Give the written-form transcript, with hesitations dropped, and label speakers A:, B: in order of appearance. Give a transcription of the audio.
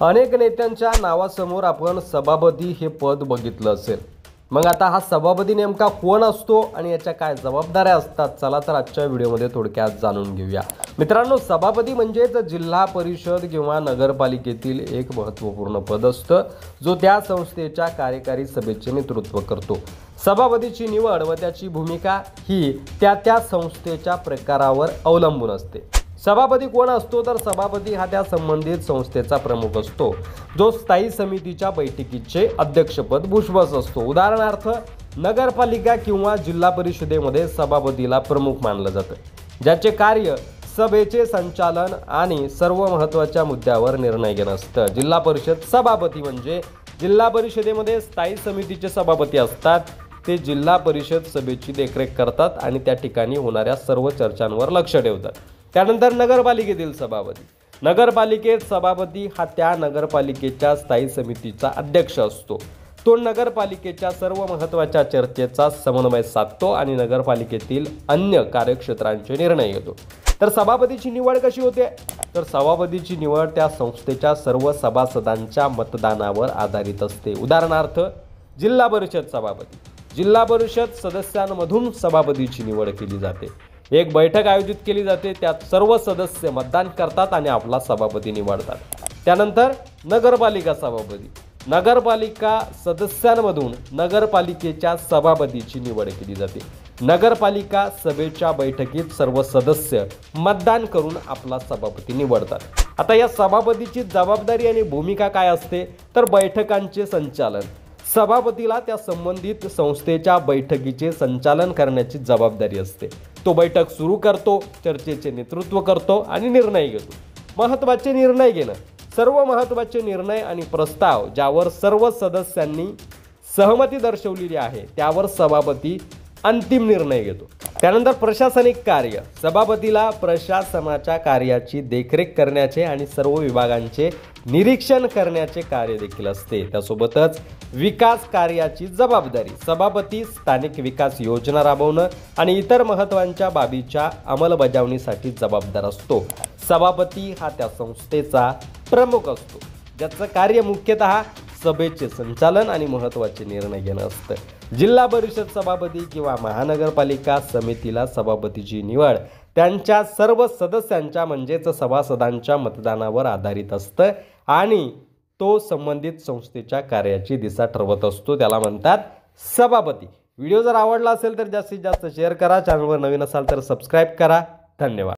A: अनेक नेत्यांच्या नावासमोर आपण सभापती हे पद बघितलं असेल। मग आता हा सभापती नेमका कोण असतो आणि याच्या काय जबाबदाऱ्या असतात, चला तर आजच्या व्हिडिओमध्ये थोडक्यात जाणून घेऊया। मित्रांनो, सभापती म्हणजेच जिल्हा परिषद किंवा नगरपालिकेतील एक महत्त्वपूर्ण पद असतं, जो त्या संस्थेच्या कार्यकारी सभेचे नेतृत्व करतो। सभापतीची निवड व त्याची भूमिका ही त्या संस्थेच्या प्रकारावर अवलंबून असते। सभापती कोण असतो तर सभापती हा त्या संबंधित संस्थेचा प्रमुख असतो, जो स्थायी समितीच्या बैठकीचे अध्यक्षपद भूषवत असतो। उदाहरणार्थ, नगरपालिका किंवा जिल्हा परिषदेमध्ये सभापतीला प्रमुख मानलं जातं, ज्याचे कार्य सभेचे संचालन आणि सर्व महत्त्वाच्या मुद्द्यावर निर्णय घेणं असतं। जिल्हा परिषद सभापती म्हणजे जिल्हा परिषदेमध्ये स्थायी समितीचे सभापती असतात, ते जिल्हा परिषद सभेची देखरेख करतात आणि त्या ठिकाणी होणाऱ्या सर्व चर्चांवर लक्ष ठेवतात। त्यानंतर नगरपालिकेतील सभापती, नगरपालिकेत सभापती हा त्या नगरपालिकेच्या स्थायी समितीचा अध्यक्ष असतो। तो नगरपालिकेच्या सर्व महत्त्वाच्या चर्चेचा समन्वय साधतो आणि नगरपालिकेतील अन्य कार्यक्षेत्रांचे निर्णय घेतो। तर सभापतीची निवड कशी होते तर सभापतीची निवड त्या संस्थेच्या सर्व सभासदांच्या मतदानावर आधारित असते। उदाहरणार्थ, जिल्हा परिषद सभापती, जिल्हा परिषद सदस्यांमधून सभापतीची निवड केली जाते। एक बैठक आयोजित केली जाते, त्यात सर्व सदस्य मतदान करतात आणि आपला सभापती निवडतात। त्यानंतर नगरपालिका सभापती, नगरपालिका सदस्यांमधून नगरपालिकेच्या सभापतीची निवड केली जाते। नगरपालिका सभेच्या बैठकीत सर्व सदस्य मतदान करून आपला सभापती निवडतात। आता या सभापतीची जबाबदारी आणि भूमिका काय असते तर बैठकांचे संचालन, सभापतीला त्या संबंधित संस्थेच्या बैठकीचे संचालन करण्याची जबाबदारी असते। तो बैठक सुरू करतो, चर्चेचे नेतृत्व करतो आणि निर्णय घेतो। महत्त्वाचे निर्णय घेणं, सर्व महत्त्वाचे निर्णय आणि प्रस्ताव ज्यावर सर्व सदस्यांनी सहमती दर्शवलेली आहे त्यावर सभापती अंतिम निर्णय घेतो। त्यानंतर प्रशासनिक कार्य, सभापतीला प्रशासनाच्या कार्याची देखरेख करण्याचे आणि सर्व विभागांचे निरीक्षण करण्याचे कार्य देखील असते। त्यासोबतच विकास कार्याची जबाबदारी, सभापती स्थानिक विकास योजना राबवणं आणि इतर महत्त्वाच्या बाबीच्या अंमलबजावणीसाठी जबाबदार असतो। सभापती हा त्या संस्थेचा प्रमुख असतो, ज्याचं कार्य मुख्यतः सभेचे संचालन आणि महत्त्वाचे निर्णय घेणं असतं। जिल्हा परिषद सभापती किंवा महानगरपालिका समितीला सभापतीची निवड त्यांच्या सर्व सदस्यांच्या म्हणजेच सभासदांच्या मतदानावर आधारित असतं आणि तो संबंधित संस्थेच्या कार्याची दिशा ठरवत असतो, त्याला म्हणतात सभापती। व्हिडिओ जर आवडला असेल तर जास्तीत जास्त शेअर करा, चॅनलवर नवीन असाल तर सबस्क्राईब करा। धन्यवाद।